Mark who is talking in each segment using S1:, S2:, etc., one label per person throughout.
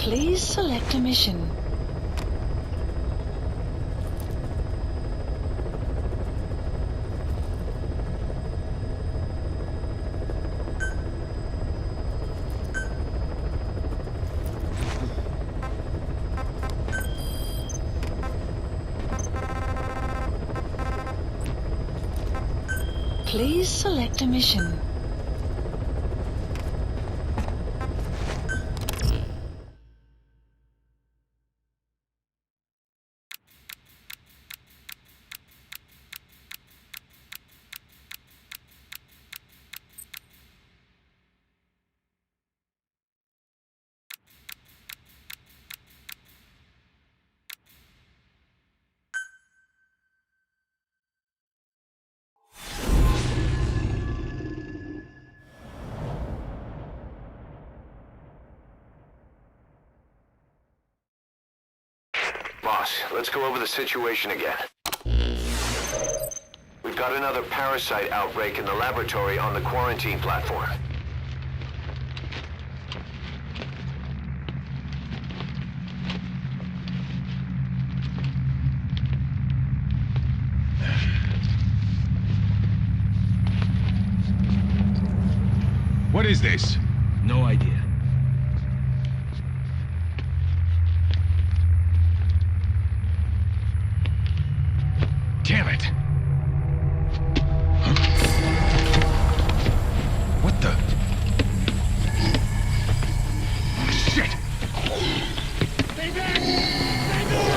S1: Please select a mission. Please select a mission.
S2: Boss, let's go over the situation again. We've got another parasite outbreak in the laboratory on the quarantine platform.
S3: What is this?
S4: No idea.
S3: Damn it! Huh? What the? Shit!
S5: Stay back! Stay back!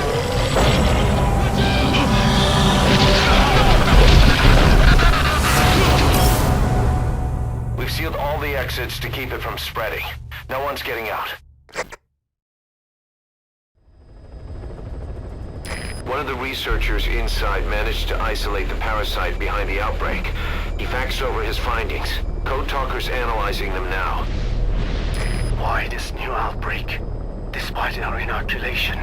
S2: We've sealed all the exits to keep it from spreading. No one's getting out. One of the researchers inside managed to isolate the parasite behind the outbreak. He faxed over his findings. Code Talker's analyzing them now.
S6: Why this new outbreak, despite our inoculation?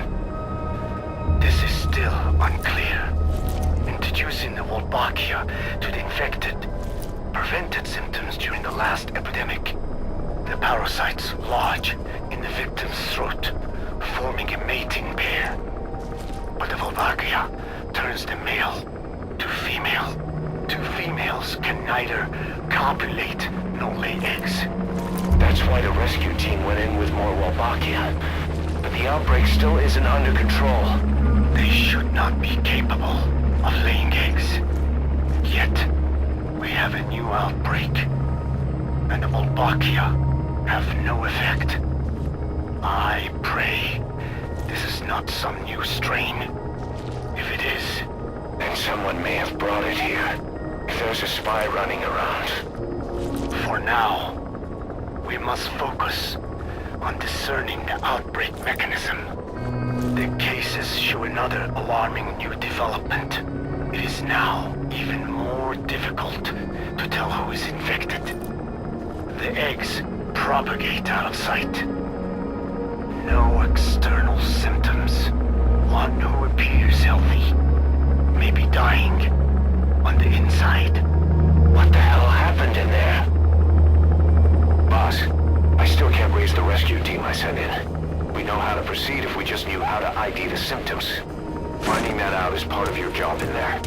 S6: This is still unclear. Introducing the Wolbachia to the infected prevented symptoms during the last epidemic. The parasites lodge in the victim's throat, forming a mating pair. But the Wolbachia turns the male to female. Two females can neither copulate nor lay eggs.
S2: That's why the rescue team went in with more Wolbachia. But the outbreak still isn't under control.
S6: They should not be capable of laying eggs. Yet, we have a new outbreak. And the Wolbachia have no effect. I pray this is not some new strain. If it is,
S2: then someone may have brought it here. If there's a spy running around.
S6: For now, we must focus on discerning the outbreak mechanism. The cases show another alarming new development. It is now even more difficult to tell who is infected. The eggs propagate out of sight. No external symptoms. One who appears healthy may be dying on the inside.
S2: What the hell happened in there? Boss, I still can't raise the rescue team I sent in. We know how to proceed if we just knew how to ID the symptoms. Finding that out is part of your job in there.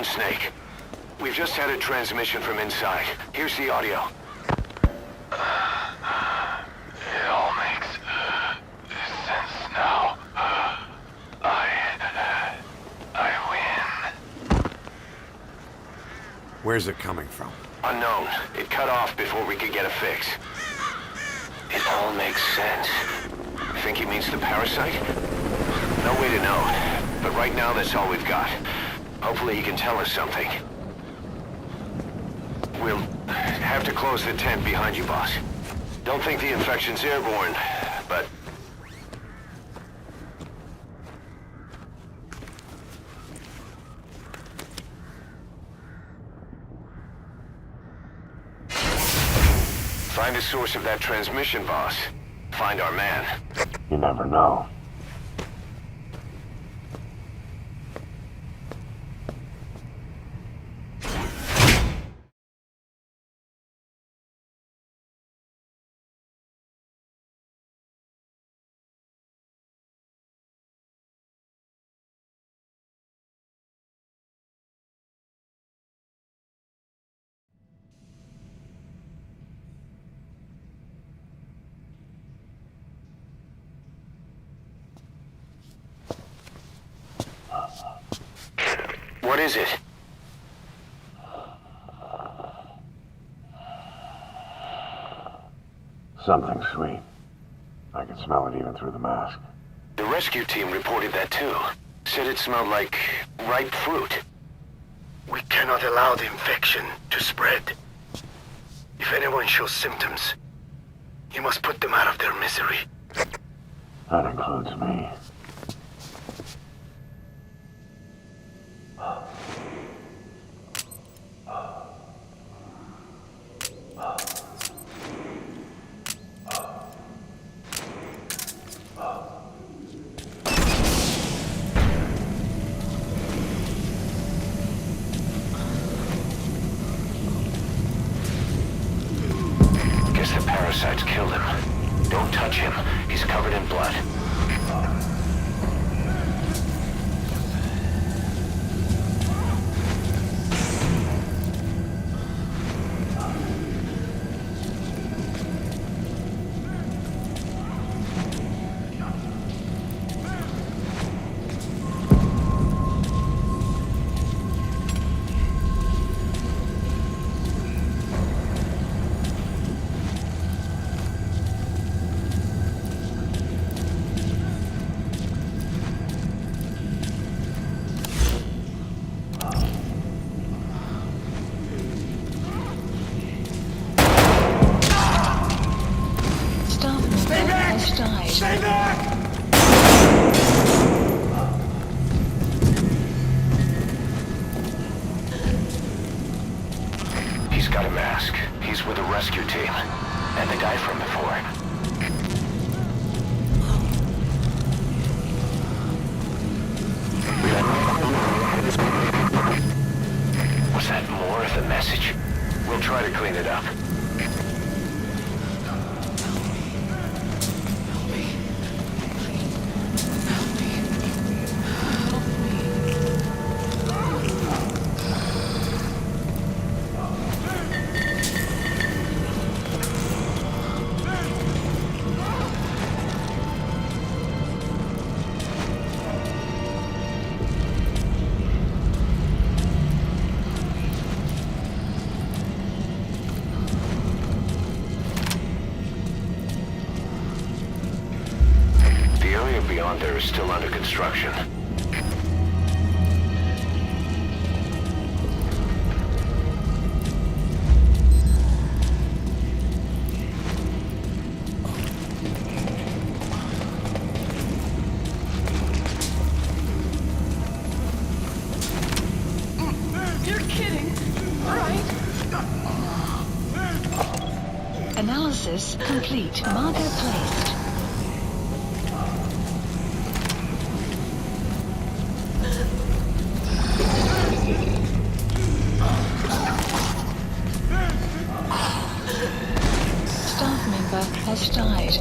S2: on, Snake. We've just had a transmission from inside. Here's the audio.
S6: It all makes sense now. I win.
S4: Where's it coming from?
S2: Unknown. It cut off before we could get a fix. It all makes sense. Think he means the parasite? No way to know. But right now, that's all we've got. Hopefully he can tell us something. We'll have to close the tent behind you, boss. Don't think the infection's airborne, but... Find the source of that transmission, boss. Find our man.
S6: You never know.
S2: What is it?
S6: Something sweet. I can smell it even through the mask.
S2: The rescue team reported that too. Said it smelled like ripe fruit.
S6: We cannot allow the infection to spread. If anyone shows symptoms, you must put them out of their misery. That includes me.
S2: Guess the parasites killed him. Don't touch him. He's covered in blood.
S5: Stay back!
S2: He's got a mask. He's with the rescue team. And the guy from before. Was that more of the message? We'll try to clean it up. Beyond there is still under construction.
S1: You're kidding, right? Analysis complete. Marker placed. Staff member has died.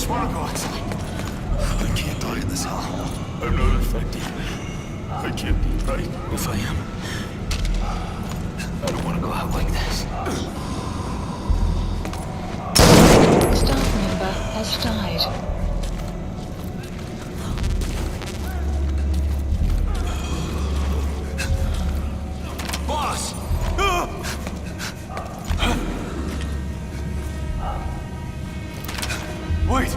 S4: Box. I can't die in this hell. I'm not infected. I can't be right if I am. I don't want to go out like this.
S1: Staff member has died.
S4: Boss! Wait!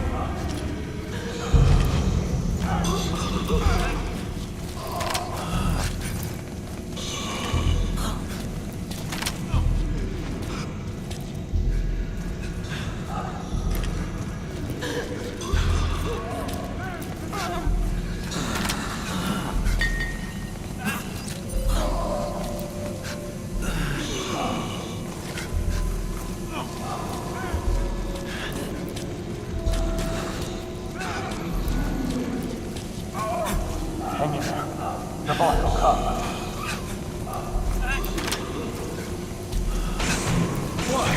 S6: Hang in there. The boss will come.
S4: Why?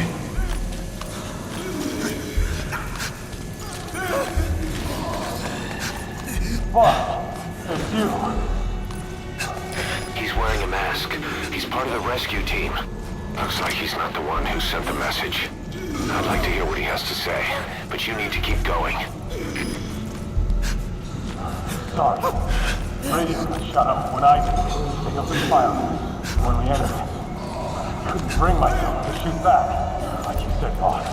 S6: Boss, it's you.
S2: He's wearing a mask. He's part of the rescue team. Looks like he's not the one who sent the message. I'd like to hear what he has to say, but you need to keep going.
S6: Sorry. Radio was shut up when I picked up the fire when we entered. I couldn't bring myself to shoot back, like you said, boss.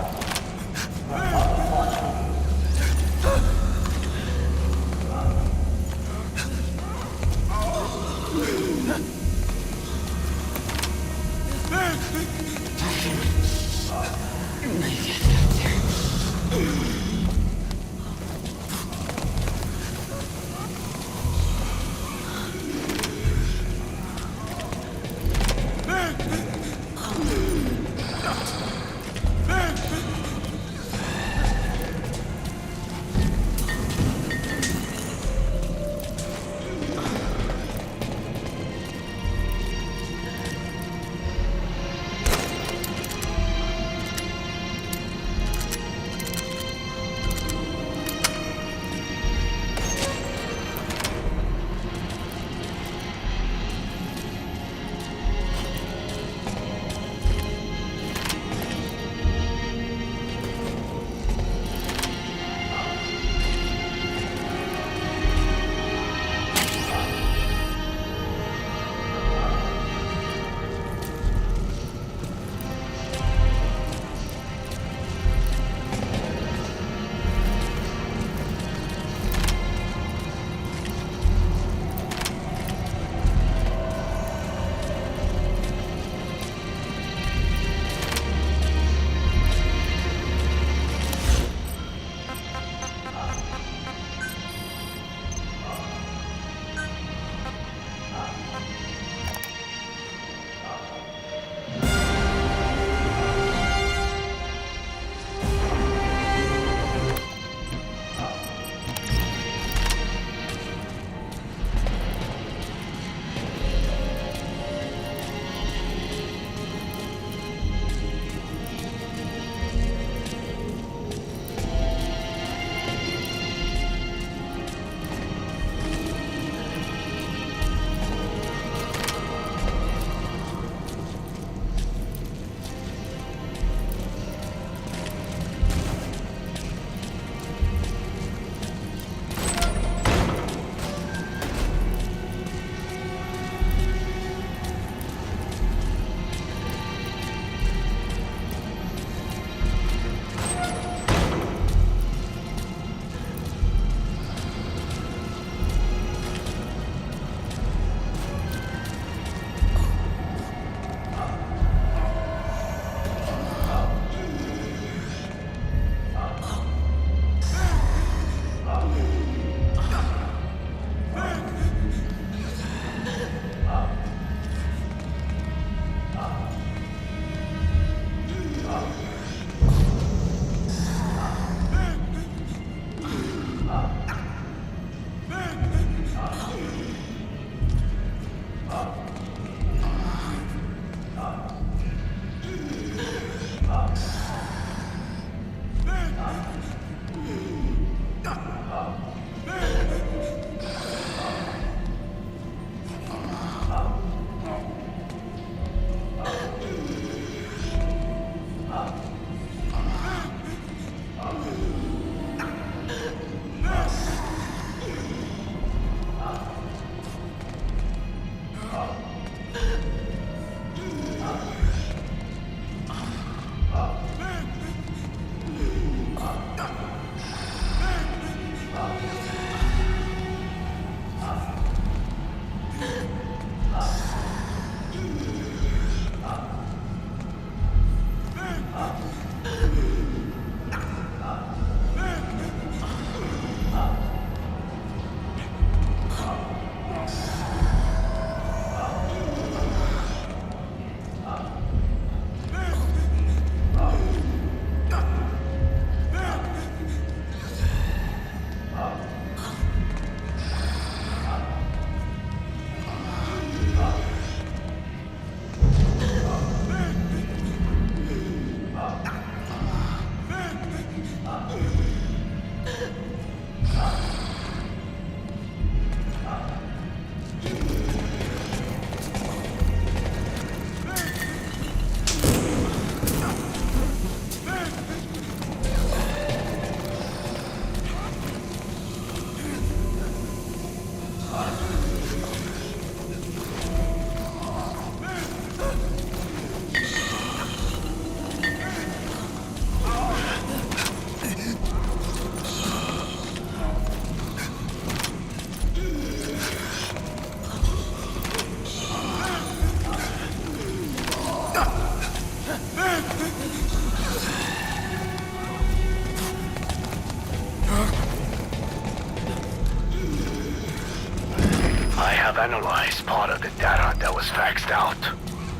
S6: have analyzed part of the data that was faxed out.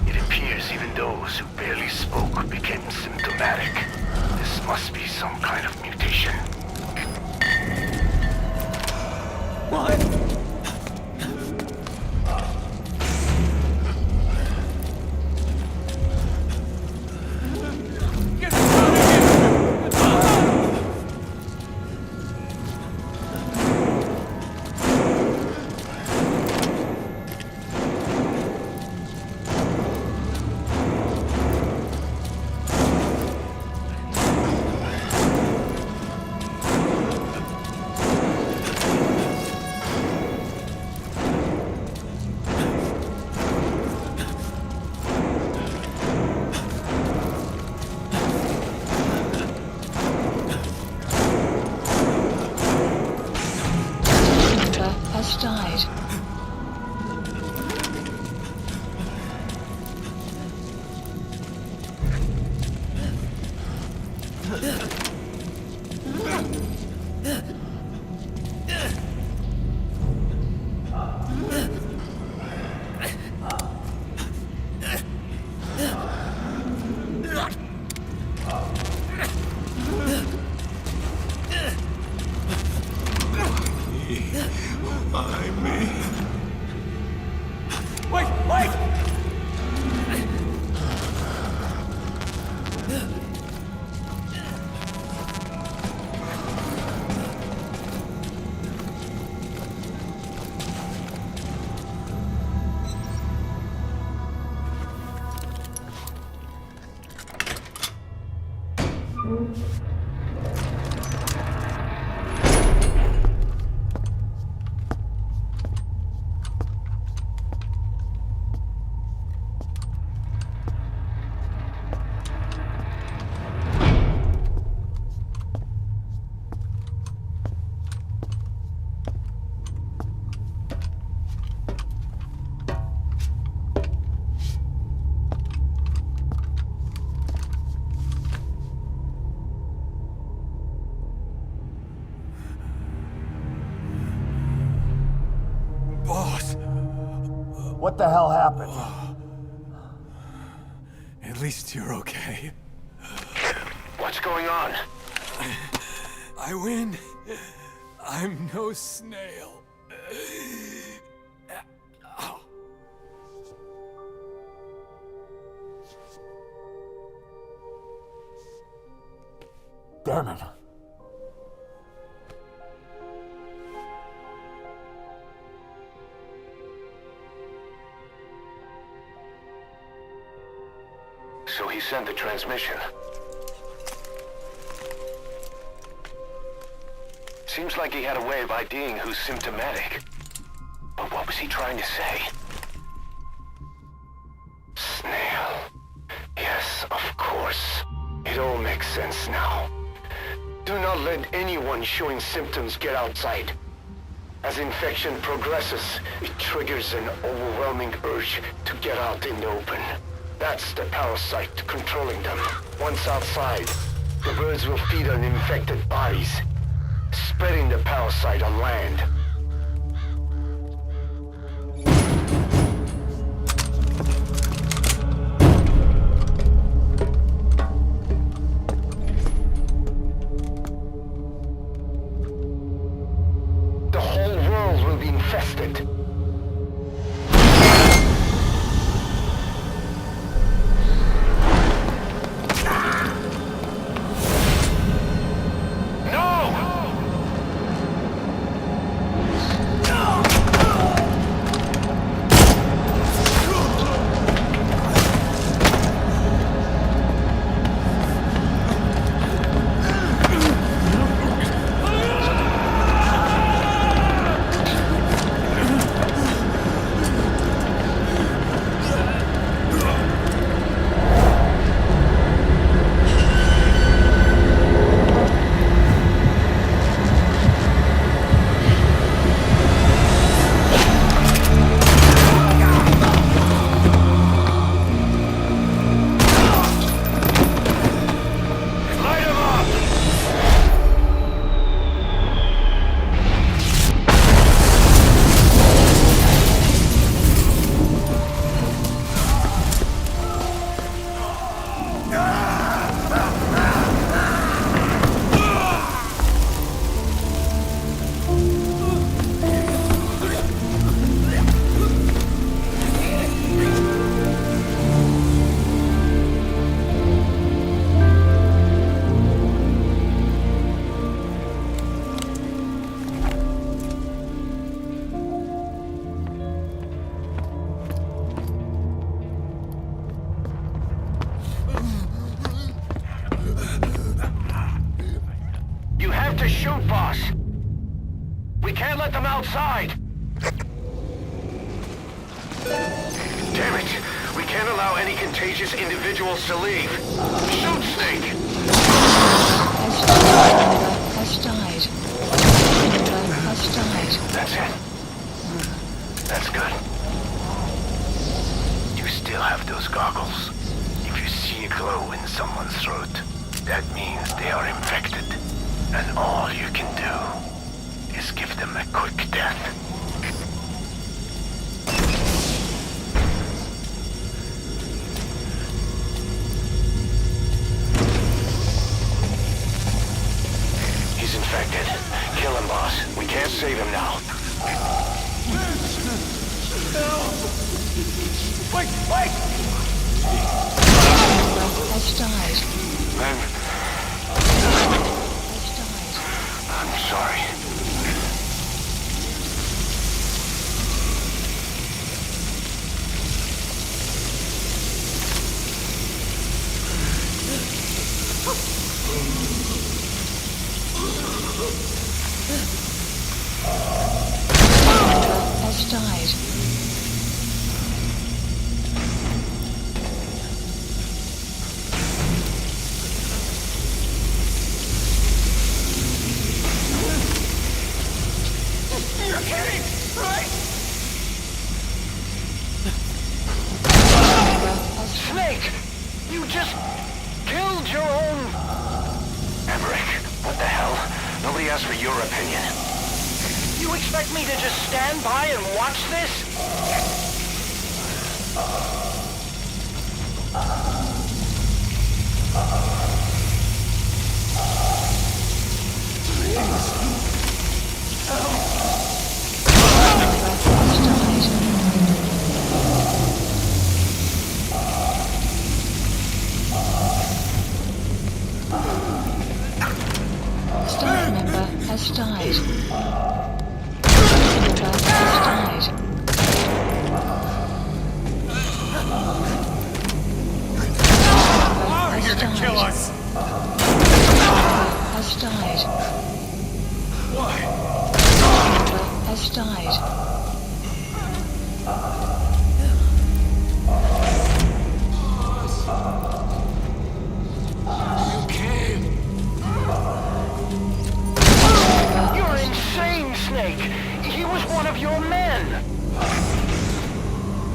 S6: It appears even those who barely spoke became symptomatic. This must be some kind of mutation.
S4: What?
S1: Has died.
S4: Why me? Wait! Boss!
S7: What the hell happened?
S4: At least you're okay.
S2: What's going on?
S4: I win. I'm no snail.
S7: Damn it.
S2: So he sent the transmission. Seems like he had a way of IDing who's symptomatic. But what was he trying to say? Snail. Yes, of course. It all makes sense now. Do not let anyone showing symptoms get outside. As infection progresses, it triggers an overwhelming urge to get out in the open. That's the parasite controlling them. Once outside, the birds will feed on infected bodies, spreading the parasite on land. The whole world will be infested. We can't let them outside! Damn it! We can't allow any contagious individuals to leave. Shoot, Snake!
S1: Has died. Member has died.
S2: That's it. That's good.
S6: You still have those goggles. If you see a glow in someone's throat, that means they are infected. And all you can do is give them a quick death.
S2: He's infected. Kill him, boss. We can't save him now.
S4: Wait, wait!
S1: Member has died.
S2: I'm
S1: Has died.
S2: sorry.
S1: Member has died.
S4: You're kidding, right?
S1: Member has
S2: Snake! You just killed your own... Emmerich, what the hell? Nobody asked for your opinion. You expect me to just stand by and watch this?
S1: Staff member has died. Member has died. Member
S4: You're gonna kill us!
S1: has died.
S4: Why?
S1: Member has died.
S4: You came!
S2: You're insane, Snake! He was one of your men!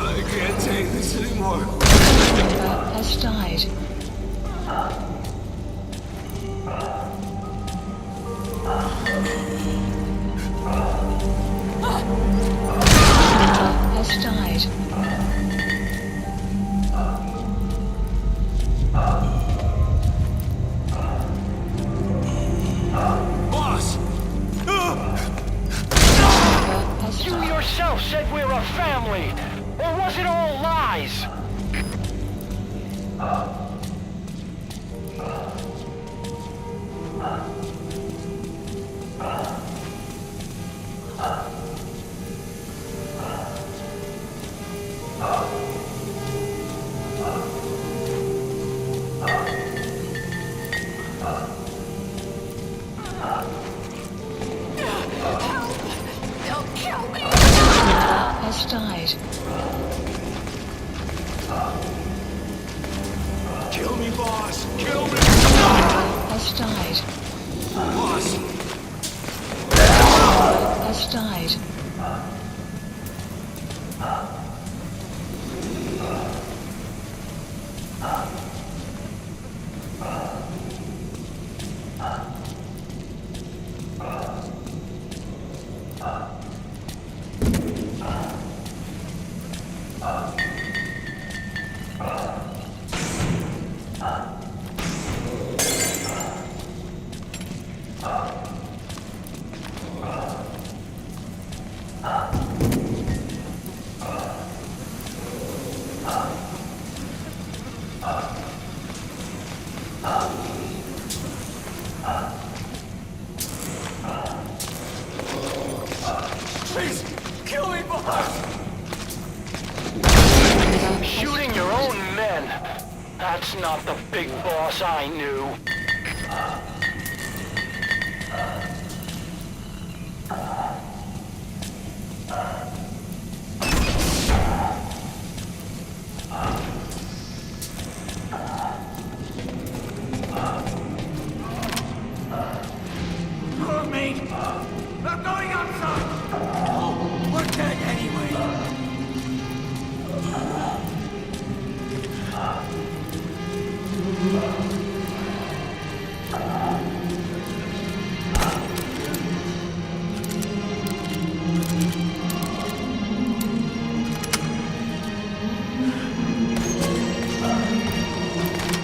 S4: I can't take this anymore.
S1: Member has died. Member has died.
S4: Boss!
S1: Member has
S2: You
S1: died.
S2: yourself said we're a family! Or was it all lies?
S1: Has died.
S4: Kill me, boss! Kill me!
S1: Has died.
S4: Boss!
S1: Has died.
S4: Please! Kill me, boss!
S2: Shooting your own men! That's not the big boss I knew.
S5: Wait! We're going outside! Oh, we're dead anyway!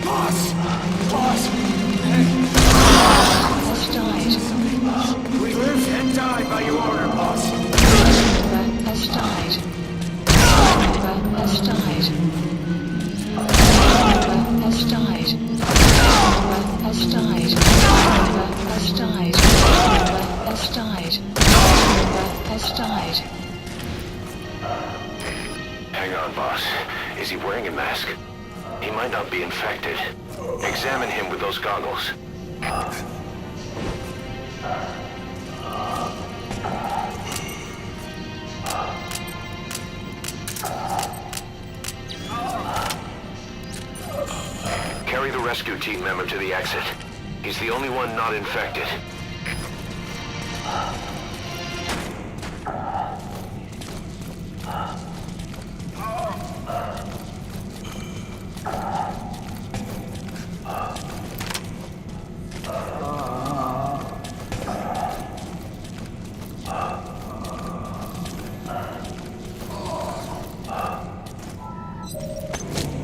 S4: Boss! Boss!
S1: Has died.
S4: We lived and died by your order, boss.
S1: Member has died. Member has died. Member has died. Member has died. Member has died. Member has died. Member has died.
S2: Hang on, boss. Is he wearing a mask? He might not be infected. Examine him with those goggles. Carry the rescue team member to the exit. He's the only one not infected.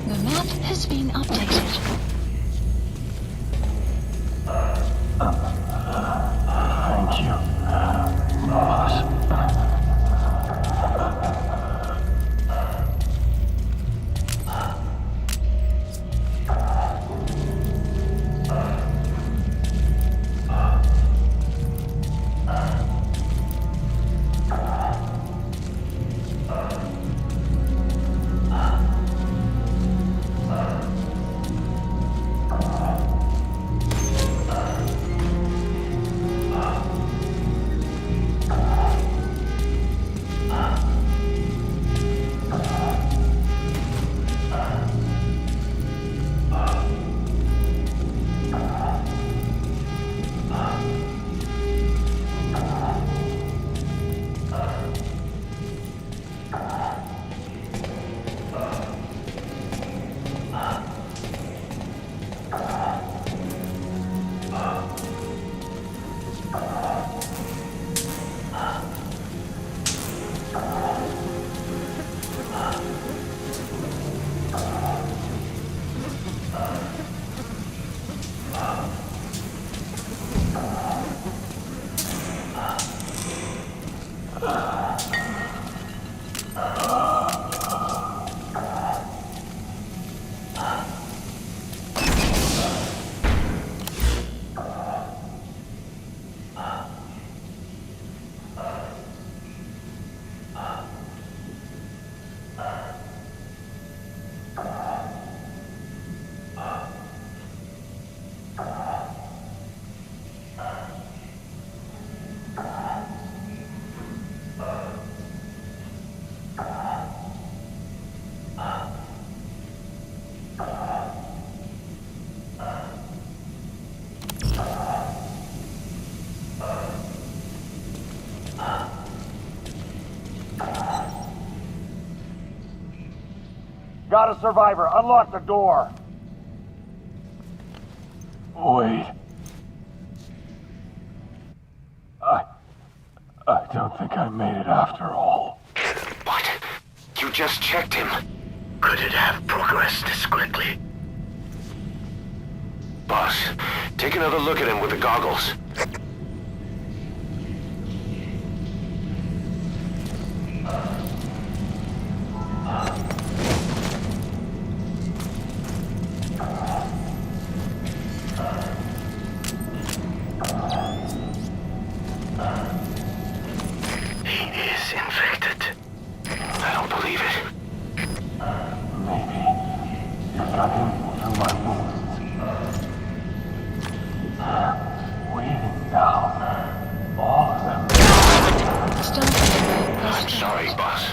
S1: The map has been updated.
S7: Thank you, boss. Got a survivor. Unlock the door. Wait. I don't think I made it after all.
S2: What? You just checked him.
S6: Could it have progressed this quickly?
S2: Boss, take another look at him with the goggles.
S6: He is infected.
S2: I don't believe it.
S7: Maybe. You've got him through my wounds. Waiting now. All of them.
S1: Staff member has
S2: I'm sorry,
S1: died.
S2: boss.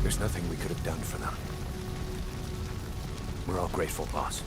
S2: There's nothing we could have done for them. We're all grateful, boss.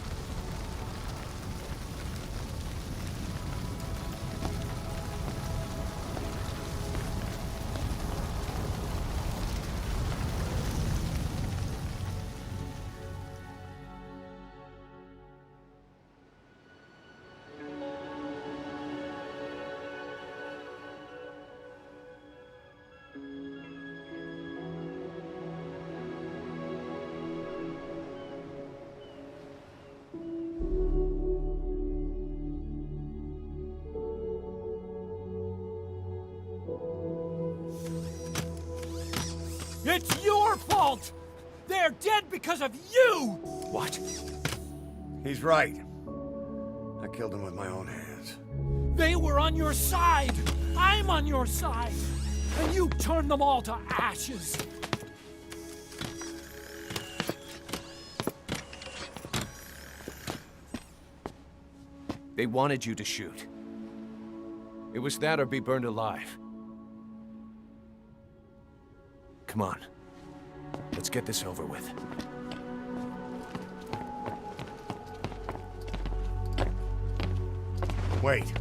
S5: It's your fault! They're dead because of you!
S2: What? He's right. I killed him with my own hands.
S5: They were on your side! I'm on your side! And you turned them all to ashes!
S2: They wanted you to shoot. It was that or be burned alive. Come on. Let's get this over with.
S8: Wait.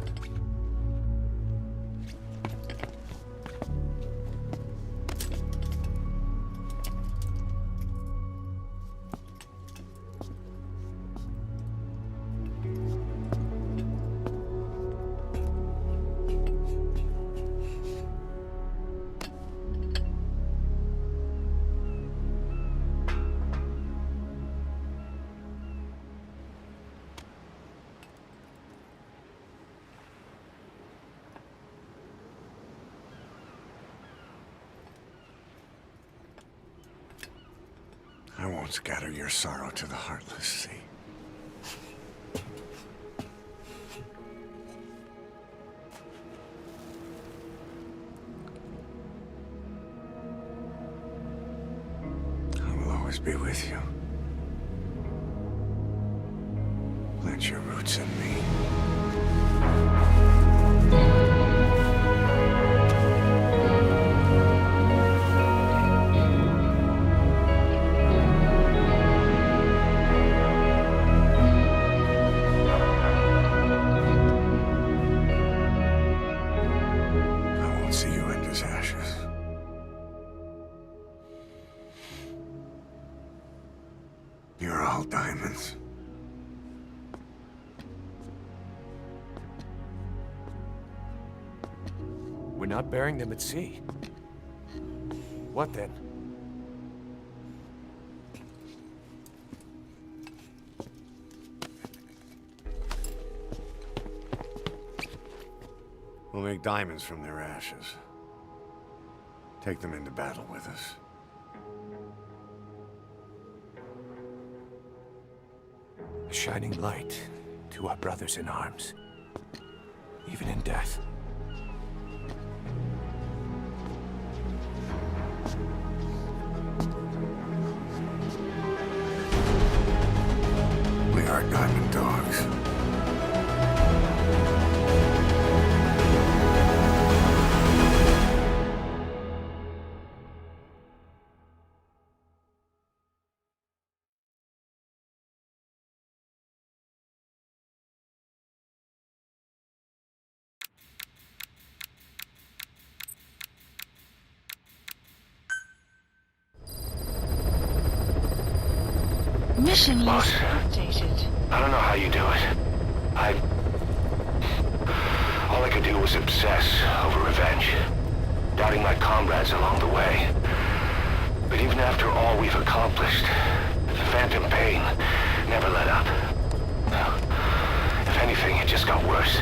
S8: I won't scatter your sorrow to the heartless sea. I will always be with you. Plant your roots in me. You're all diamonds.
S2: We're not burying them at sea. What then?
S8: We'll make diamonds from their ashes. Take them into battle with us.
S2: A shining light to our brothers in arms, even in death.
S8: We are diamond dogs.
S1: Mission
S2: Boss,
S1: list updated.
S2: I don't know how you do it. All I could do was obsess over revenge, doubting my comrades along the way. But even after all we've accomplished, the phantom pain never let up. No. If anything, it just got worse.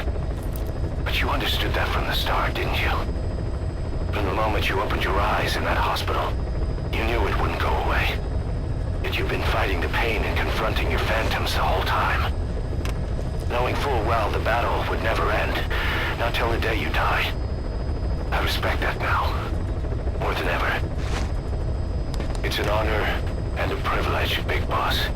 S2: But you understood that from the start, didn't you? From the moment you opened your eyes in that hospital, you knew it wouldn't go away. That you've been fighting the pain and confronting your phantoms the whole time. Knowing full well the battle would never end, not till the day you die. I respect that now, more than ever. It's an honor and a privilege, Big Boss.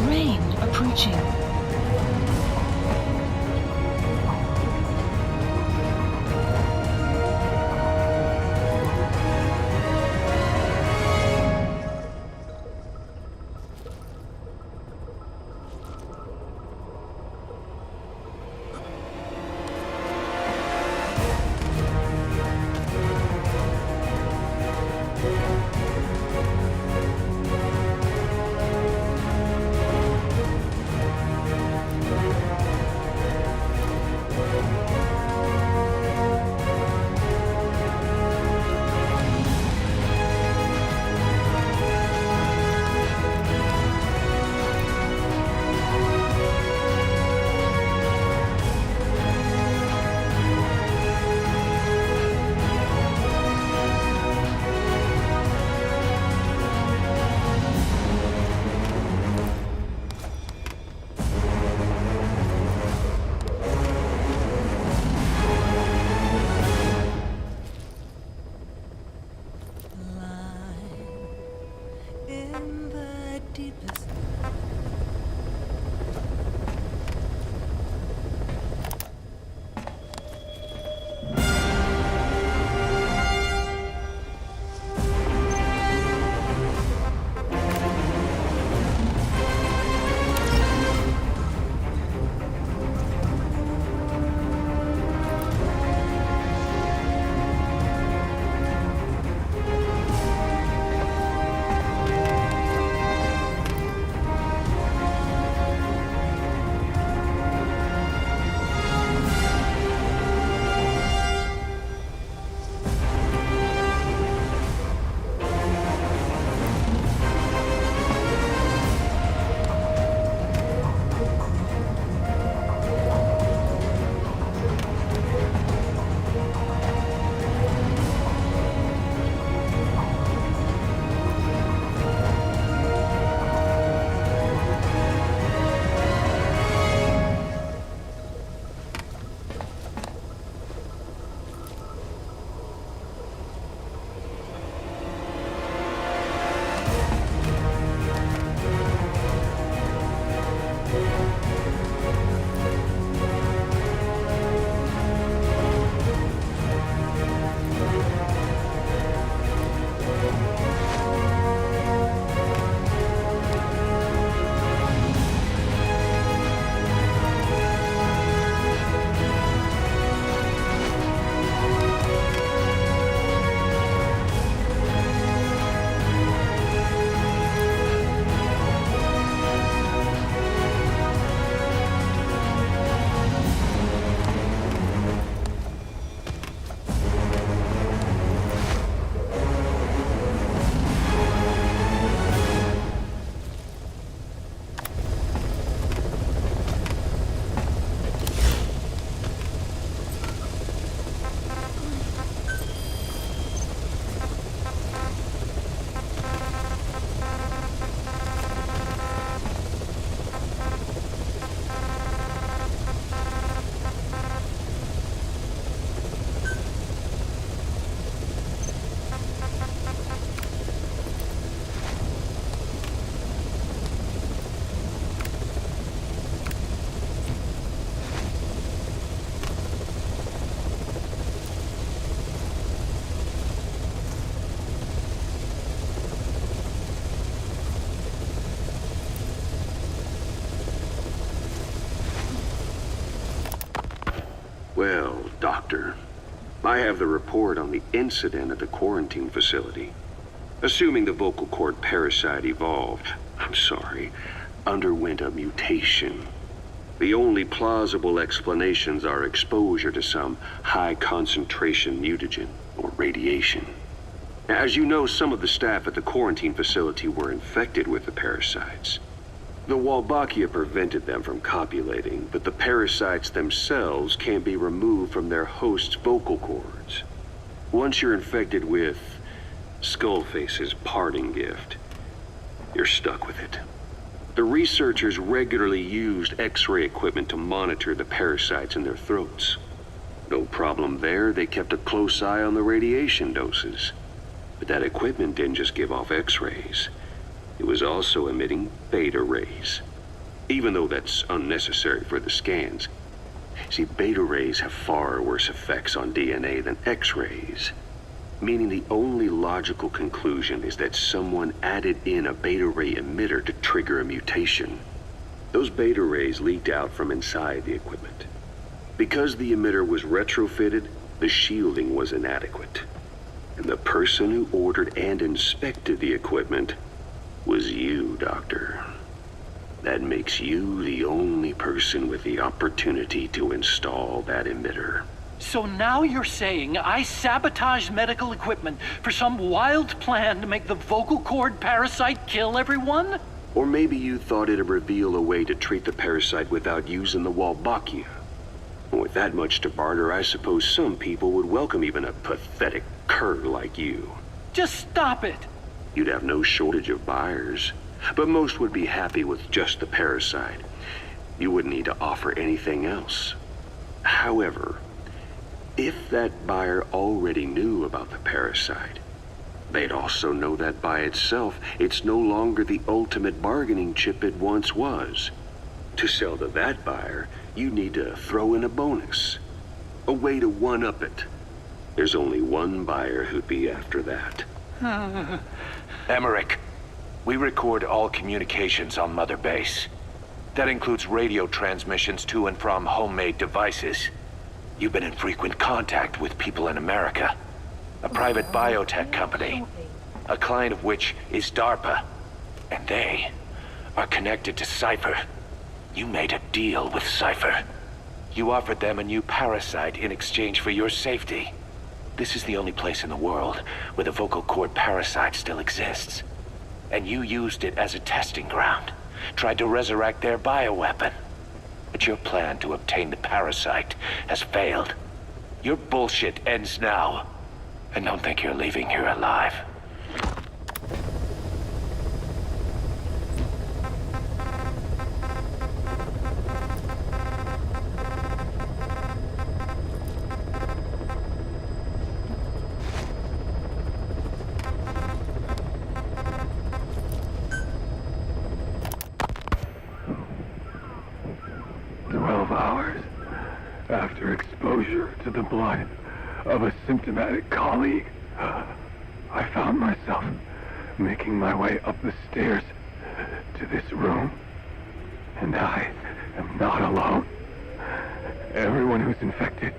S1: Rain approaching.
S9: in the deepest.
S10: Well, Doctor, I have the report on the incident at the quarantine facility. Assuming the vocal cord parasite underwent a mutation. The only plausible explanations are exposure to some high-concentration mutagen or radiation. As you know, some of the staff at the quarantine facility were infected with the parasites. The Wolbachia prevented them from copulating, but the parasites themselves can't be removed from their host's vocal cords. Once you're infected with Skullface's parting gift, you're stuck with it. The researchers regularly used X-ray equipment to monitor the parasites in their throats. No problem there, they kept a close eye on the radiation doses. But that equipment didn't just give off X-rays. It was also emitting beta rays, even though that's unnecessary for the scans. See, beta rays have far worse effects on DNA than X-rays, meaning the only logical conclusion is that someone added in a beta ray emitter to trigger a mutation. Those beta rays leaked out from inside the equipment. Because the emitter was retrofitted, the shielding was inadequate. And the person who ordered and inspected the equipment was you, Doctor. That makes you the only person with the opportunity to install that emitter.
S5: So now you're saying I sabotaged medical equipment for some wild plan to make the vocal cord parasite kill everyone?
S10: Or maybe you thought it'd reveal a way to treat the parasite without using the Wolbachia. With that much to barter, I suppose some people would welcome even a pathetic cur like you.
S5: Just stop it!
S10: You'd have no shortage of buyers, but most would be happy with just the parasite. You wouldn't need to offer anything else. However, if that buyer already knew about the parasite, They'd also know that by itself, it's no longer the ultimate bargaining chip it once was. To sell to that buyer, you need to throw in a bonus. A way to one-up it. There's only one buyer who'd be after that.
S2: Emmerich, we record all communications on Mother Base. That includes radio transmissions to and from homemade devices. You've been in frequent contact with people in America. A private biotech company. A client of which is DARPA. And they are connected to Cypher. You made a deal with Cypher. You offered them a new parasite in exchange for your safety. This is the only place in the world where the vocal cord parasite still exists. And you used it as a testing ground. Tried to resurrect their bioweapon. But your plan to obtain the parasite has failed. Your bullshit ends now. And don't think you're leaving here alive.
S11: After exposure to the blood of a symptomatic colleague, I found myself making my way up the stairs to this room. And I am not alone. Everyone who's infected,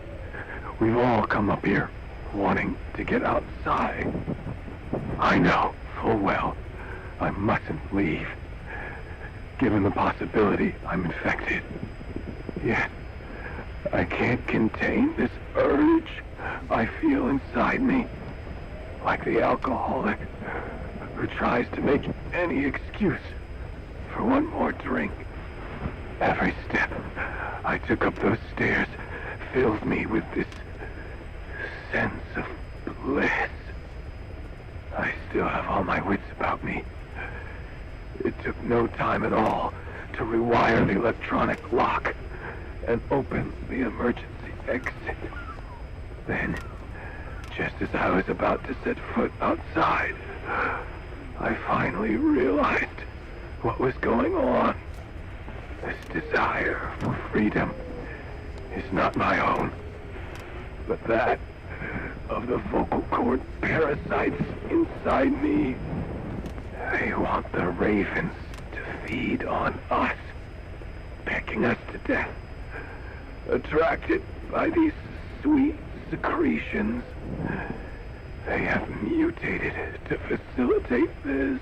S11: we've all come up here wanting to get outside. I know full well I mustn't leave, given the possibility I'm infected. Yet, I can't contain this urge I feel inside me, like the alcoholic who tries to make any excuse for one more drink. Every step I took up those stairs filled me with this sense of bliss. I still have all my wits about me. It took no time at all to rewire the electronic lock and open the emergency exit. Then, just as I was about to set foot outside, I finally realized what was going on. This desire for freedom is not my own, but that of the vocal cord parasites inside me. They want the ravens to feed on us, pecking us to death. Attracted by these sweet secretions, they have mutated to facilitate this.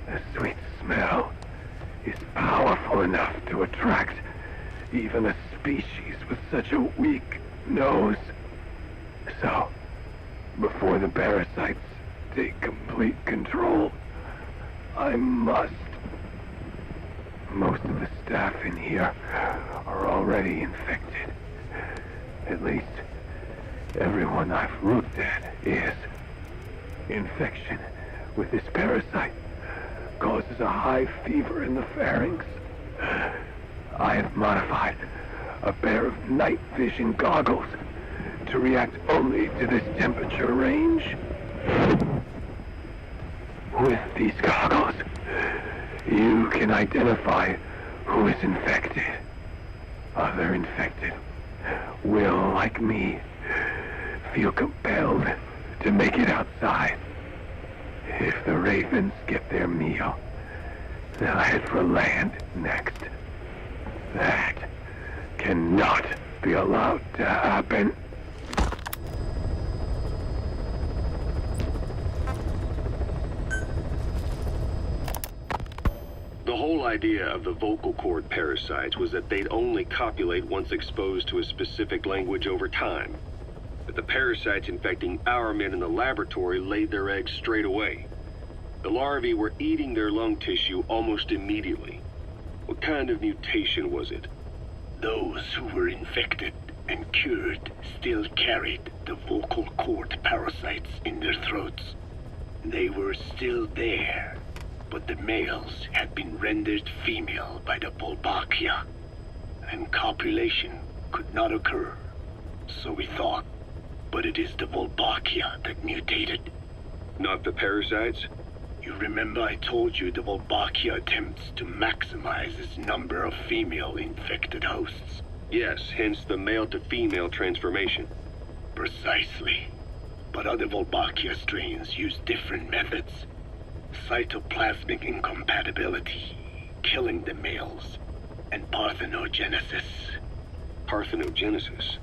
S11: The sweet smell is powerful enough to attract even a species with such a weak nose. So, before the parasites take complete control, I must. Most of the staff in here are already infected. At least, everyone I've looked at is. Infection with this parasite causes a high fever in the pharynx. I have modified a pair of night vision goggles to react only to this temperature range. With these goggles, you can identify who is infected. Other infected will, like me, feel compelled to make it outside. If the ravens get their meal, they'll head for land next. That cannot be allowed to happen.
S10: The whole idea of the vocal cord parasites was that they'd only copulate once exposed to a specific language over time. But the parasites infecting our men in the laboratory laid their eggs straight away. The larvae were eating their lung tissue almost immediately. What kind of mutation was it?
S6: Those who were infected and cured still carried the vocal cord parasites in their throats. They were still there, but the males had been rendered female by the Volbachia, and copulation could not occur, so we thought. But it is the Volbachia that mutated.
S10: Not the parasites?
S6: You remember I told you the Wolbachia attempts to maximize its number of female infected hosts?
S10: Yes, hence the male-to-female transformation.
S6: Precisely. But other Wolbachia strains use different methods. Cytoplasmic incompatibility, killing the males, and parthenogenesis.
S10: Parthenogenesis?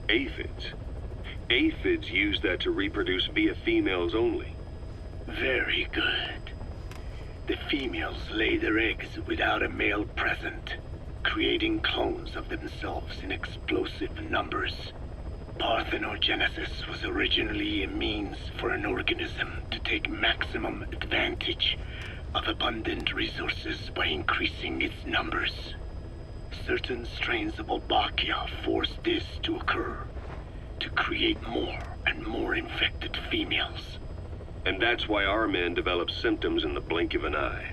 S10: Aphids? Aphids use that to reproduce via females only.
S6: Very good. The females lay their eggs without a male present, creating clones of themselves in explosive numbers. Parthenogenesis was originally a means for an organism to take maximum advantage of abundant resources by increasing its numbers. Certain strains of Wolbachia force this to occur, to create more and more infected females.
S10: And that's why our men develop symptoms in the blink of an eye.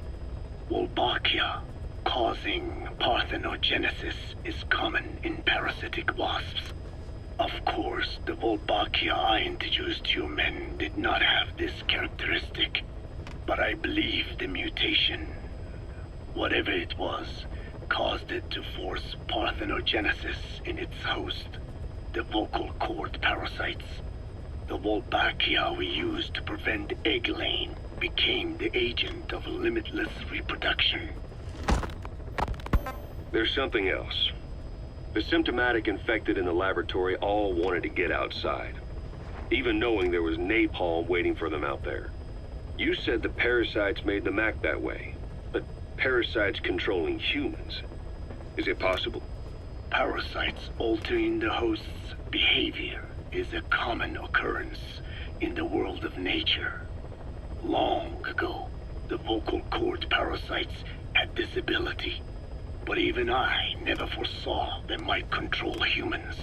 S6: Wolbachia, causing parthenogenesis, is common in parasitic wasps. Of course, the Wolbachia I introduced to you men did not have this characteristic, but I believe the mutation, whatever it was, caused it to force parthenogenesis in its host, the vocal cord parasites. The Wolbachia we used to prevent egg laying became the agent of limitless reproduction.
S10: There's something else. The symptomatic infected in the laboratory all wanted to get outside, even knowing there was napalm waiting for them out there. You said the parasites made them act that way, but parasites controlling humans. Is it possible?
S6: Parasites altering the host's behavior is a common occurrence in the world of nature. Long ago, the vocal cord parasites had this ability, but even I never foresaw they might control humans.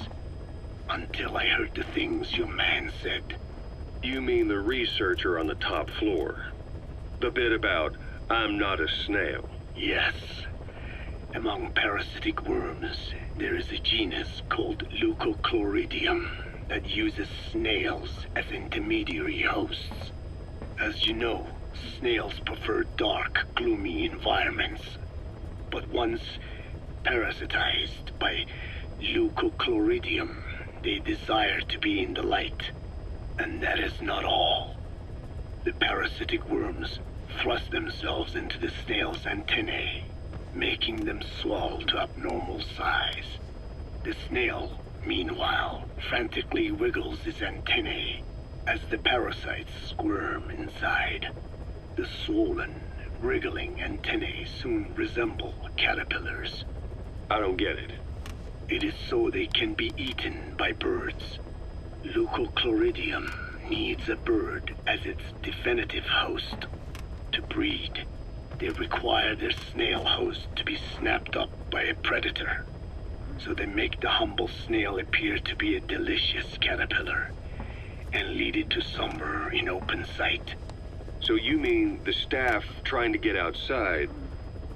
S6: Until I heard the things your man said.
S10: You mean the researcher on the top floor? The bit about, I'm not a snail?
S6: Yes. Among parasitic worms, there is a genus called Leucochloridium that uses snails as intermediary hosts. As you know, snails prefer dark, gloomy environments. But once parasitized by Leucochloridium, they desire to be in the light. And that is not all. The parasitic worms thrust themselves into the snail's antennae, making them swell to abnormal size. The snail, meanwhile, frantically wiggles its antennae as the parasites squirm inside. The swollen, wriggling antennae soon resemble caterpillars.
S10: I don't get it.
S6: It is so they can be eaten by birds. Leucochloridium needs a bird as its definitive host. To breed, they require their snail host to be snapped up by a predator. So they make the humble snail appear to be a delicious caterpillar and lead it to somewhere in open sight.
S10: So you mean the staff trying to get outside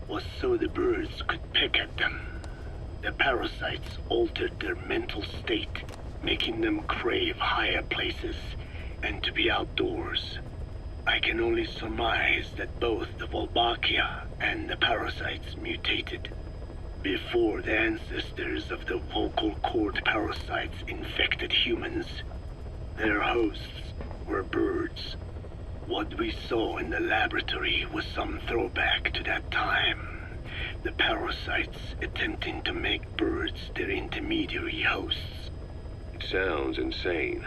S6: was so the birds could pick at them. The parasites altered their mental state, making them crave higher places and to be outdoors. I can only surmise that both the Wolbachia and the parasites mutated before the ancestors of the vocal cord parasites infected humans. Their hosts were birds. What we saw in the laboratory was some throwback to that time. The parasites attempting to make birds their intermediary hosts.
S10: It sounds insane.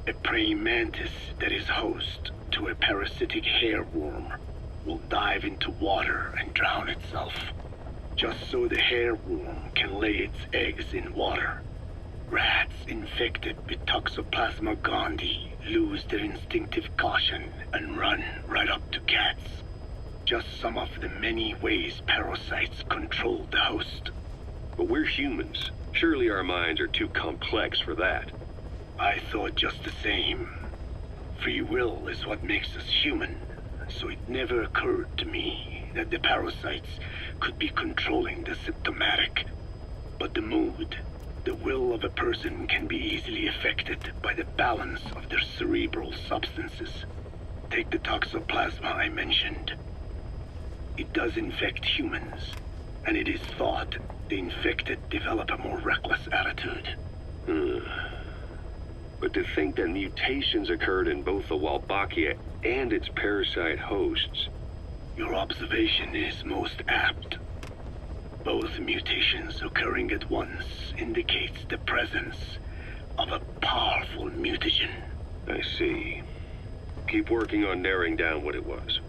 S6: A praying mantis that is host to a parasitic hairworm will dive into water and drown itself, just so the hairworm can lay its eggs in water. Rats infected with Toxoplasma gondii lose their instinctive caution and run right up to cats. Just some of the many ways parasites control the host.
S10: But we're humans. Surely our minds are too complex for that.
S6: I thought just the same. Free will is what makes us human, so it never occurred to me that the parasites could be controlling the symptomatic. But the mood, The will of a person can be easily affected by the balance of their cerebral substances. Take the toxoplasma I mentioned. It does infect humans, and it is thought the infected develop a more reckless attitude.
S10: But to think that mutations occurred in both the Wolbachia and its parasite hosts...
S6: Your observation is most apt. Both mutations occurring at once indicates the presence of a powerful mutagen.
S10: I see. Keep working on narrowing down what it was.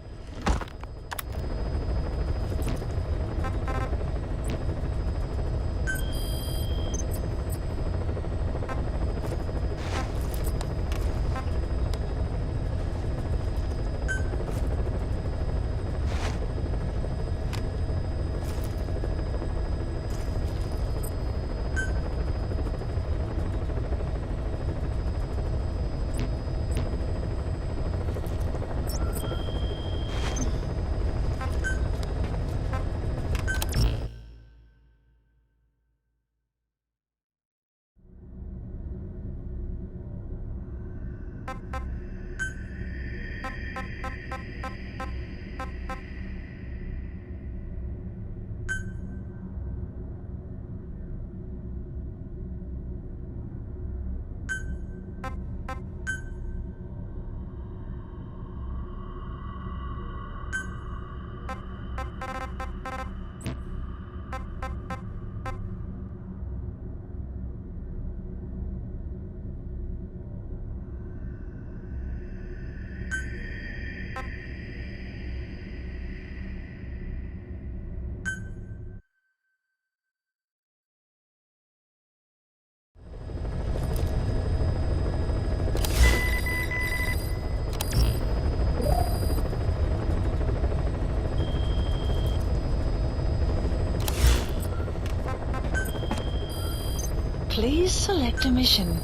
S1: Please select a mission.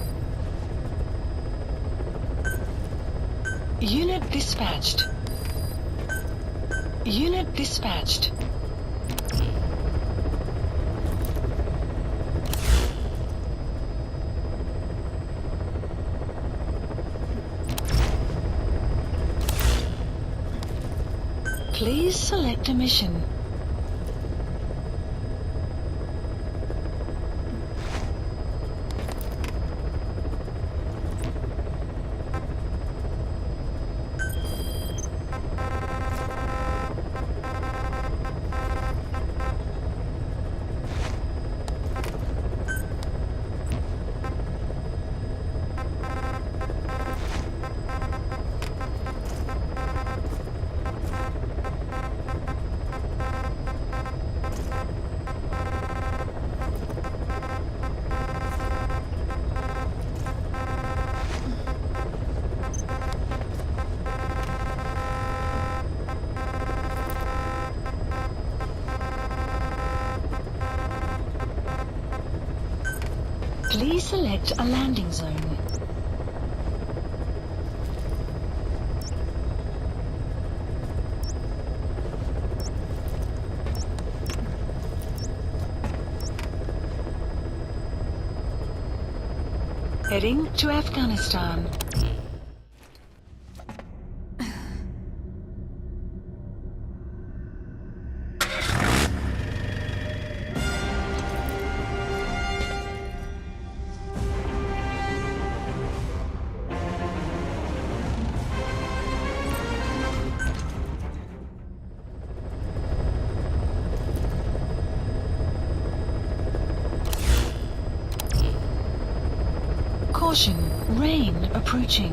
S1: Unit dispatched. Unit dispatched. Please select a mission. Please select a landing zone. Heading to Afghanistan. Caution, rain approaching.